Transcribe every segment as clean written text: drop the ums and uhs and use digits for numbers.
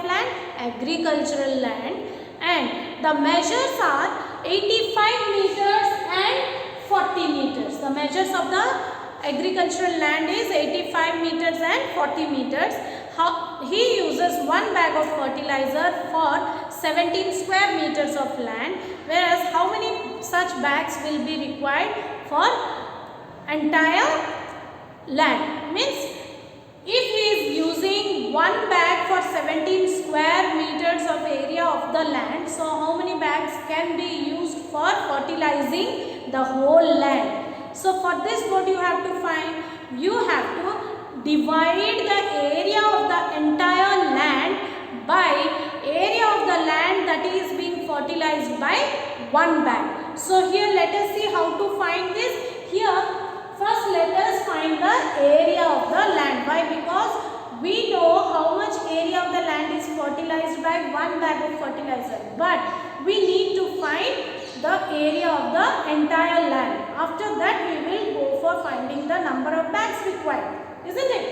land? Agricultural land. And the measures are 85 meters and 40 meters. The measures of the agricultural land is 85 meters and 40 meters. He uses one bag of fertilizer for 17 square meters of land, whereas how many such bags will be required for entire land? Means if he is using one bag for 17 square meters of area of the land, so how many bags can be used for fertilizing the whole land? So for this, what you have to find? You have to divide the area of the entire land by area of the land that is being fertilized by one bag. So here let us see how to find this. Here first let us find the area of the land. Why? Because we know how much area of the land is fertilized by one bag of fertilizer, but we need to find the area of the entire land. After that we will go for finding the number of bags required, isn't it?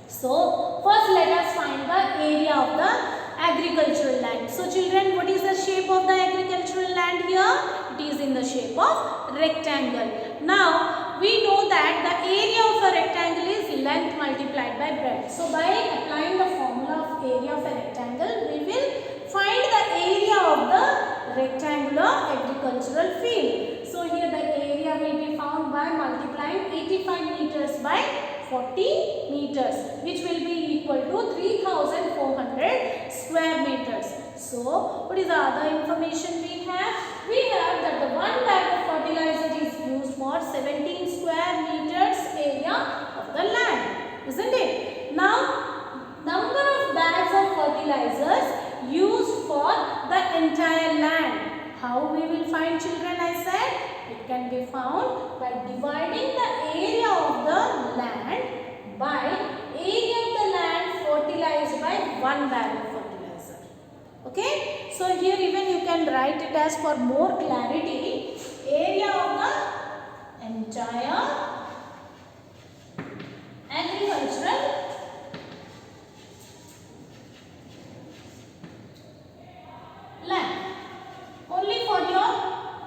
So first let us find the area of the agricultural land. So children, what is the shape of the agricultural land here? It is in the shape of rectangle. Now we know that the area of a rectangle is length multiplied by breadth. So by applying the formula of area of a rectangle, we will find the area of the rectangular agricultural field. So here the area will be found by multiplying 85 meters by 40 meters, which will be equal to 3400 square meters. So what is the other information we have? We have that the one bag of fertilizer is used for 17 square meters area of the land, isn't it? Now number of bags of fertilizers used for the entire land. How we will find, children? I said it can be found by dividing the area of the land by area of the land fertilized by one bag of fertilizer. Okay, so here even you can write it as for more clarity, area of the entire agricultural land. Only for your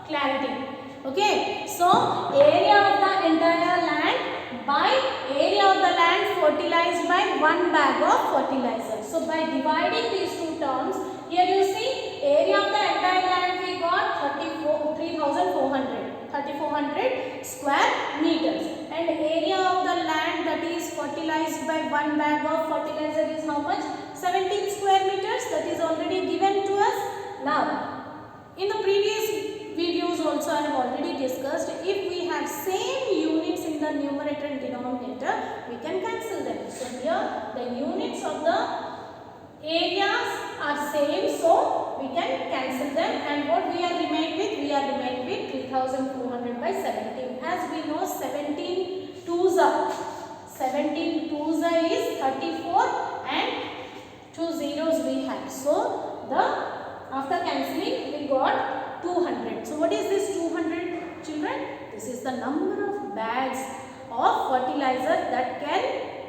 clarity. Okay, so area of the entire land by area of the land fertilized by one bag of fertilizer. So by dividing these two terms, here you see area of the entire land we got 3400 square meters, and area of the land that is fertilized by one bag of fertilizer is how much? 17 square meters. That is already given to us. Now in the previous videos also I have already discussed, if we have same units in the numerator and denominator, we can cancel them. So here the units of the areas are same, so we can cancel them, and what we are remained with? We are remained with 3400 by 17. As we know, 17 twos is 34 and 2 zeros we have. So the after cancelling we got 200. So what is this 200, children? This is the number of bags of fertilizer that can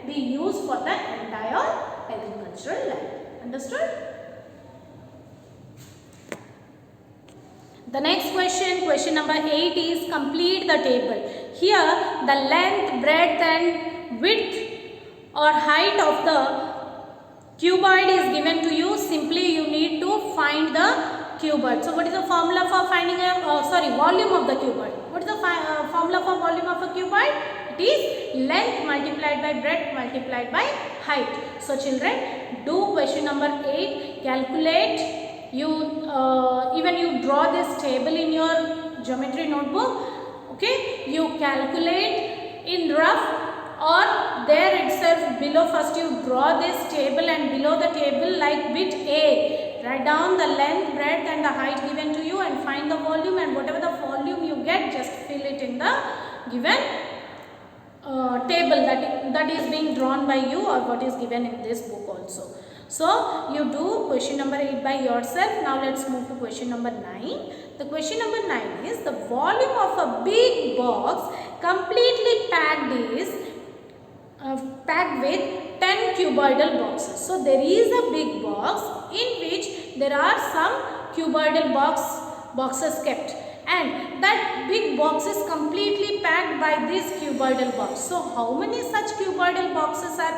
be used for the entire agricultural land. Understood? The next question, question number 8 is complete the table. Here the length, breadth and width or height of the cuboid is given to you. Simply you need to find the cuboid. So what is the formula for finding volume of the cuboid? What is the formula for volume of a cuboid? It is length multiplied by breadth multiplied by height. So children, do question number 8. Calculate. Even you draw this table in your geometry notebook. Okay, you calculate in rough or there itself below. First you draw this table, and below the table, like bit A, write down the length, breadth and the height given to you and find the volume, and whatever the volume you get, just fill it in the given table that is being drawn by you or what is given in this book also. So you do question number 8 by yourself. Now let's move to question number 9. The question number 9 is the volume of a big box completely packed with 10 cuboidal boxes. So there is a big box in which there are some cuboidal boxes kept, and that big box is completely packed by this cuboidal box. So how many such cuboidal boxes are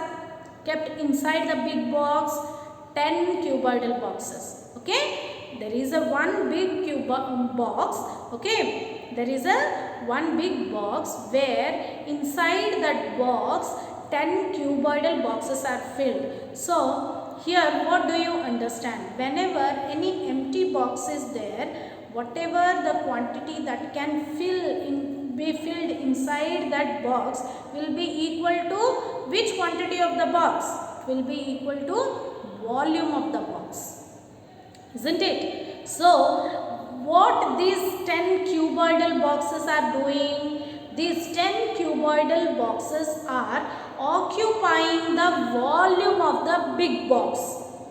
kept inside the big box? 10 cuboidal boxes. Okay, there is a one big box. Okay, there is a one big box where inside that box 10 cuboidal boxes are filled. So here what do you understand? Whenever any empty box is there, whatever the quantity that can be filled inside that box will be equal to which quantity of the box? It will be equal to volume of the box, isn't it? So what these 10 cuboidal boxes are doing? These 10 cuboidal boxes are occupying the volume of the big box,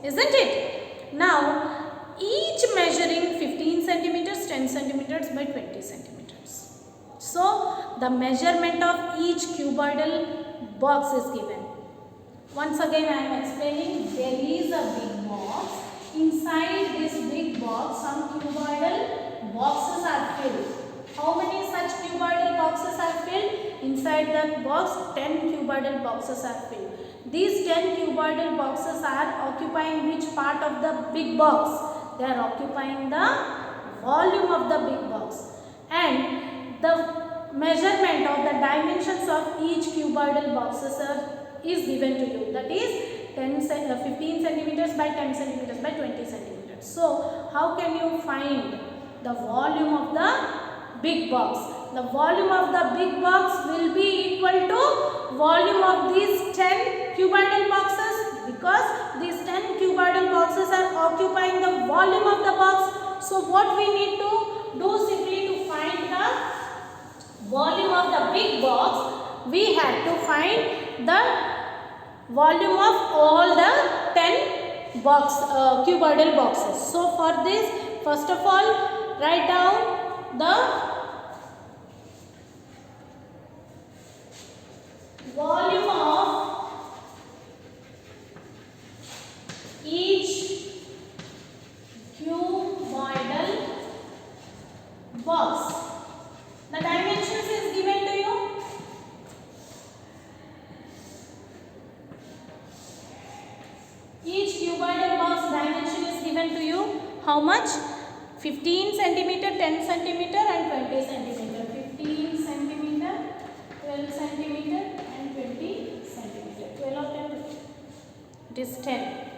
isn't it? Now each measuring 15 centimeters, 10 centimeters by 20 centimeters. So the measurement of each cuboidal box is given. Once again I am explaining, there is a big box. Inside this big box some cuboidal boxes are filled. How many such cuboidal boxes are filled? Inside the box 10 cuboidal boxes are filled. These 10 cuboidal boxes are occupying which part of the big box? They are occupying the volume of the big box, and the measurement of the dimensions of each cuboidal boxes is given to you. That is 15 centimeters by 10 centimeters by 20 centimeters. So how can you find the volume of the big box? The volume of the big box will be equal to volume of these 10 cuboidal boxes, because these 10 cuboidal boxes are occupying the volume of the box. So what we need to do, simply to find the volume of the big box, we have to find the volume of all the 10 cuboidal boxes. So for this, first of all, write down the volume of each cuboidal box. The dimensions is given to you. Each cuboidal box dimension is given to you. How much? 15 centimeter, 10 centimeter and 20 centimeter. 15 centimeter, 12 centimeter and 20 centimeter. 12 of them, it is 10.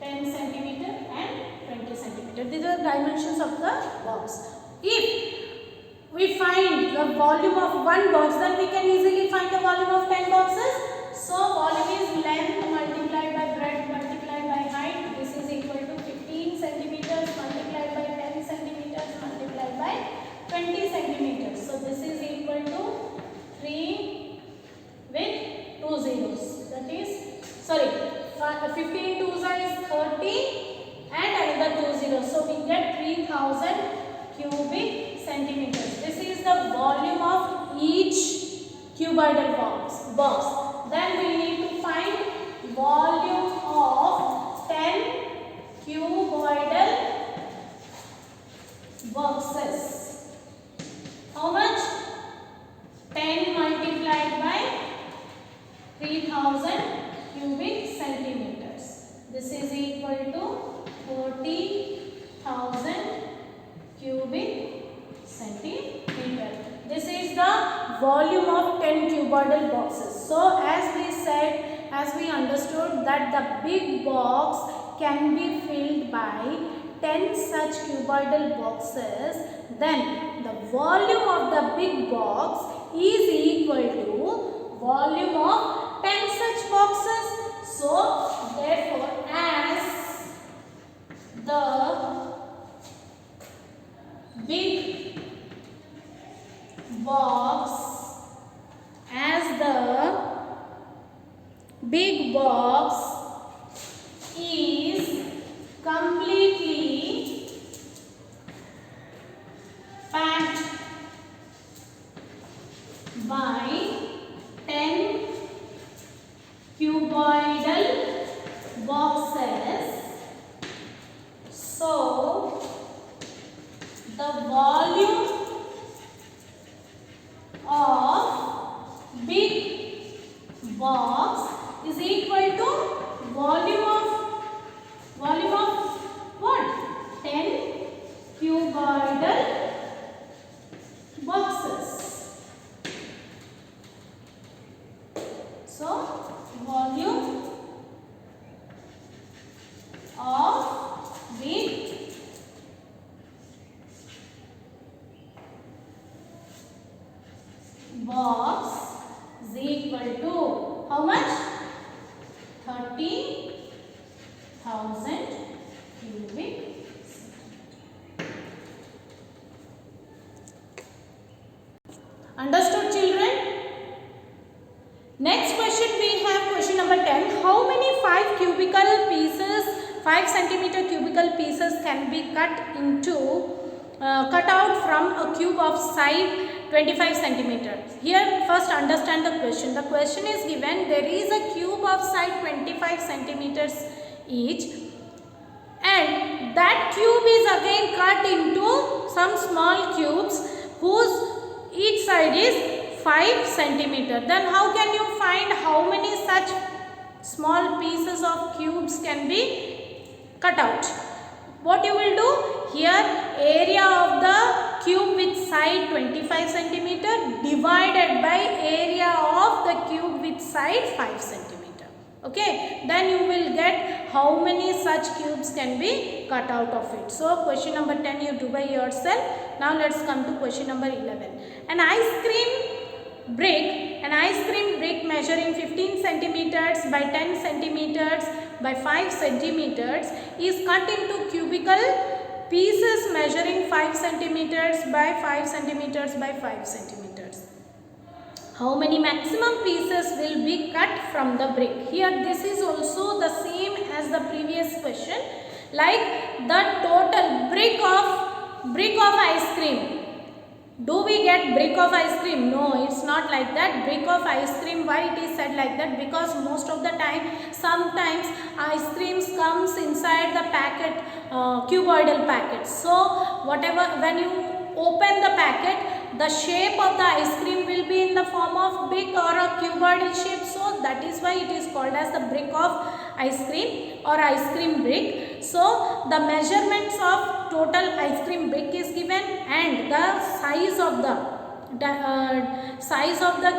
10 centimeter and 20 centimeter. These are the dimensions of the box. If we find the volume of one box, then we can easily find the volume of 10 boxes. So volume is length multiplied by breadth multiplied by height. This is equal to 15 centimeters multiplied by 10 centimeters multiplied by 20 centimeters. So this is equal to 3 with 2 zeros. That is, sorry, 15 2s is 30 and another 2 zeros. So we get 3000 cubic centimeters. This is the volume of each cuboidal box. Then we need to find volume of 10 cuboidal boxes. How much? 10 multiplied by 3000 cubic centimeters. This is equal to 40,000 cubic centimeter. This is the volume of 10 cuboidal boxes. So as we said, as we understood that the big box can be filled by 10 such cuboidal boxes, then the volume of the big box is equal to volume of 10 such boxes. So therefore, as the big box is completely packed by 10 cuboidal cubic. Understood, children? Next question we have question number 10. How many 5 cubical pieces, 5 centimeter cubical pieces can be cut out from a cube of side 25 centimeters? Here first understand the question. The question is given, there is a cube of side 25 centimeters each, and that cube is again cut into some small cubes whose each side is 5 centimeter. Then how can you find how many such small pieces of cubes can be cut out? What you will do here, area of the cube with side 25 centimeter divided by area of the cube with side 5 centimeter. Okay, then you will get how many such cubes can be cut out of it. So question number 10 you do by yourself. Now let's come to question number 11. An ice cream brick measuring 15 centimeters by 10 centimeters by 5 centimeters is cut into cubical pieces measuring 5 centimeters by 5 centimeters by 5 centimeters. How many maximum pieces will be cut from the brick? Here this is also the same as the previous question, like the total brick of ice cream. Do we get brick of ice cream? No, it's not like that. Brick of ice cream, why it is said like that? Because most of the time, sometimes ice creams comes inside the packet, cuboidal packet. So whatever, when you open the packet, the shape of the ice cream will be in the form of brick or a cuboidal shape. So that is why it is called as the brick of ice cream or ice cream brick. So the measurements of total ice cream brick is given, and the size of the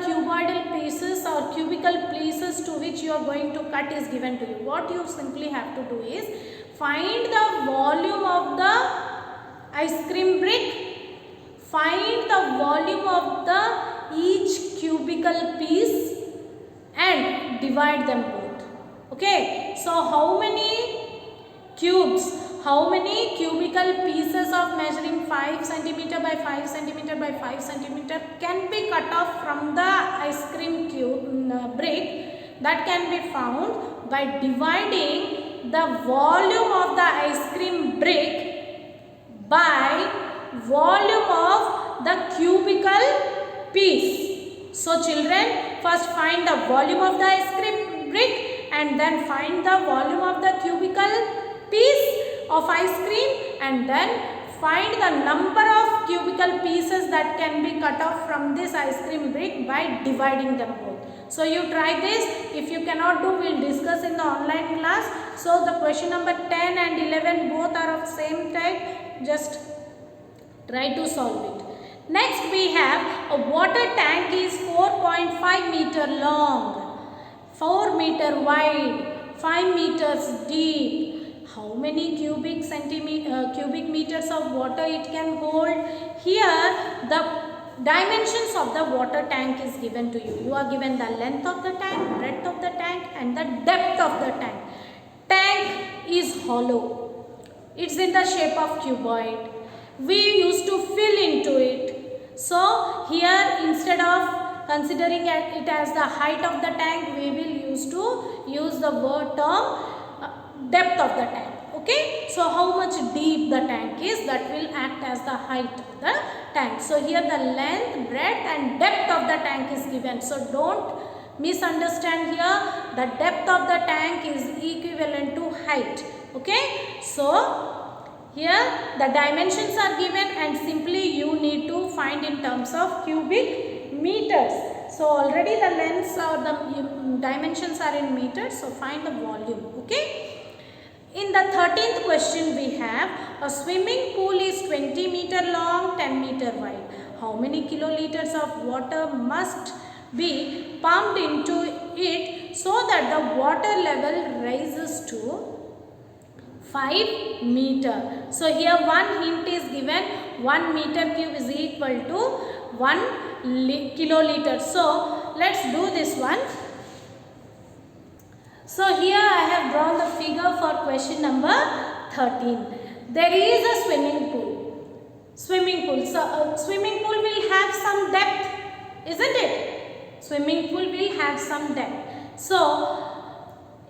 cuboidal pieces or cubical pieces to which you are going to cut is given to you. What you simply have to do is find the volume of the ice cream brick, find the volume of the each cubical piece and divide them both. Okay, so how many cubical pieces of measuring 5 centimeter by 5 centimeter by 5 centimeter can be cut off from the ice cream brick? That can be found by dividing the volume of the ice cream brick by volume of the cubical piece. So children, first find the volume of the ice cream brick and then find the volume of the cubical piece of ice cream, and then find the number of cubical pieces that can be cut off from this ice cream brick by dividing them both. So you try this. If you cannot do, we will discuss in the online class. So the question number 10 and 11 both are of same type. Just try to solve it. Next we have a water tank is 4.5 meter long, 4 meter wide, 5 meters deep. How many cubic meters of water it can hold? Here the dimensions of the water tank is given to you. You are given the length of the tank, breadth of the tank and the depth of the tank. Tank is hollow. It's in the shape of cuboid. We used to fill into it. So here, instead of considering it as the height of the tank, we will use the word term depth of the tank. Okay, so how much deep the tank is, that will act as the height of the tank. So here the length, breadth and depth of the tank is given. So don't misunderstand here. The depth of the tank is equivalent to height. Okay, so here the dimensions are given and simply you need to find in terms of cubic meters. So already the lengths or the dimensions are in meters. So find the volume. Okay. In the 13th question we have a swimming pool is 20 meter long, 10 meter wide. How many kiloliters of water must be pumped into it so that the water level rises to 5 meter. So here one hint is given, 1 meter cube is equal to 1 kiloliter. So let's do this one. So here I have drawn the figure for question number 13. There is a swimming pool. Swimming pool. So swimming pool will have some depth, isn't it? Swimming pool will have some depth. So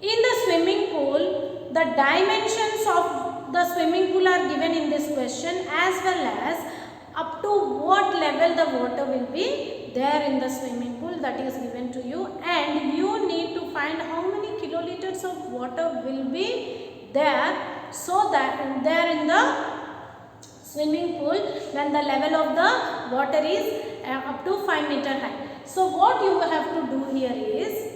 in the swimming pool, the dimensions of the swimming pool are given in this question, as well as up to what level the water will be there in the swimming pool, that is given to you, and you need to find how many kiloliters of water will be there, so that there in the swimming pool when the level of the water is up to 5 meter high. So what you have to do here is,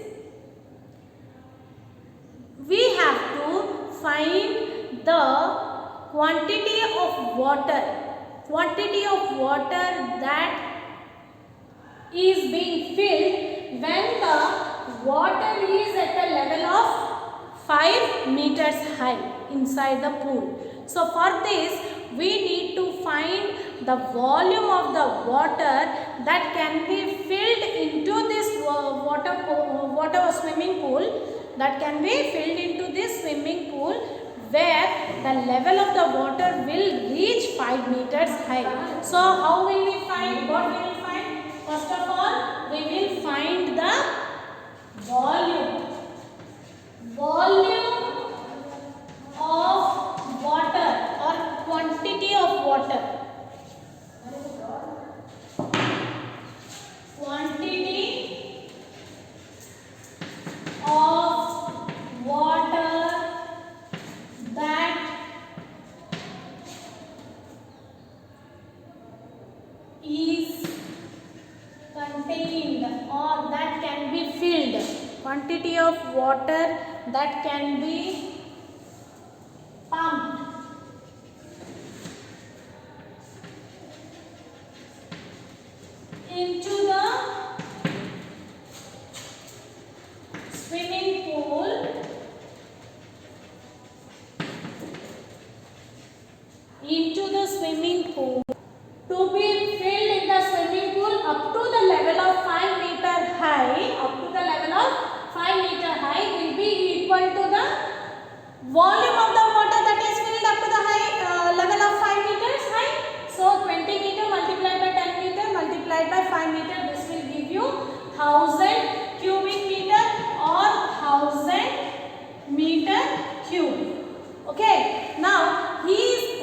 we have to find the quantity of water that is being filled when the water is at a level of 5 meters high inside the pool. So for this we need to find the volume of the water that can be filled into this water swimming pool, that can be filled into this swimming pool where the level of the water will reach 5 meters high. So how will we find? What will we find? First of all, we will find the volume of water or quantity of water. Quantity of water that is contained or that can be filled. Quantity of water that can be pumped into the swimming pool, to be filled in the swimming pool up to the level of 5 meter high, will be equal to the volume of the water that is filled up to the level of 5 meters high. So 20 meter multiplied by 10 meter multiplied by 5 meter, this will give you 1000 cubic meter or 1000 meter cube. Okay, now he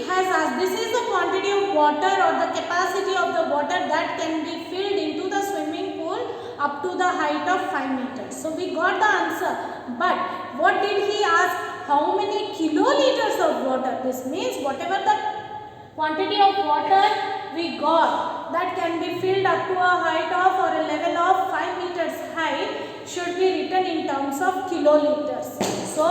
has asked, this is the quantity of water or the capacity of the water that can be filled into the swimming pool up to the height of 5 meters. So we got the answer, but what did he ask? How many kiloliters of water? This means whatever the quantity of water we got that can be filled up to a height of or a level of 5 meters high should be written in terms of kiloliters. So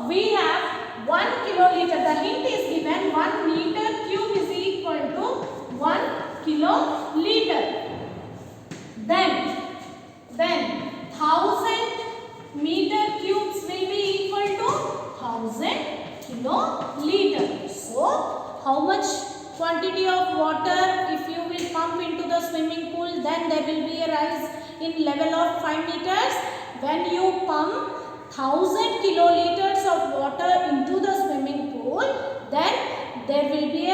we have 1 kiloliter. The hint is given 1 meter cube is equal to 1 kiloliter. Then 1000 meter cubes will be equal to 1000 kiloliter. So how much quantity of water if you will pump into the swimming pool, then there will be a rise in level of 5 meters. When you pump 1000 kiloliters of water into the swimming pool, then there will be a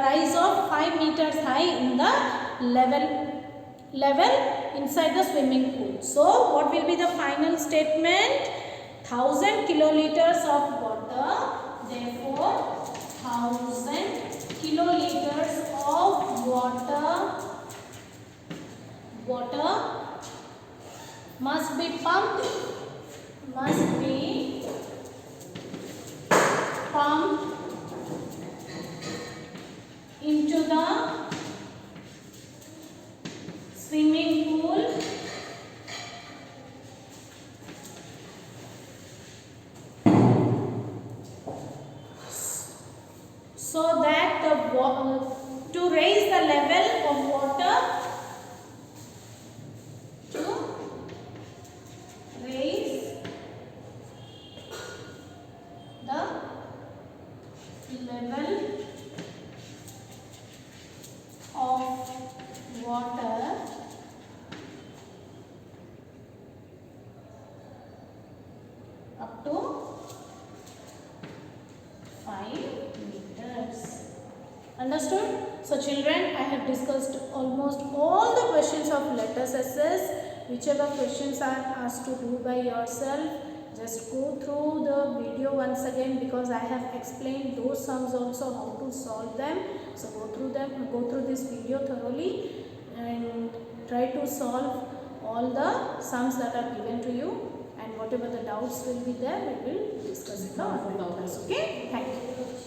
rise of 5 meters high in the level inside the swimming pool. So what will be the final statement? 1000 kiloliters of water, therefore 1000 kiloliters of water must be pumped into the swimming pool so that to raise the level of water, up to 5 Understood? So children, I have discussed almost all the questions of letters SS. Whichever questions are asked to do by yourself, just go through the video once again, because I have explained those sums also, how to solve them. So go through this video thoroughly and try to solve all the sums that are given to you, and whatever the doubts will be there, we will discuss in the online class. Okay? Thank you.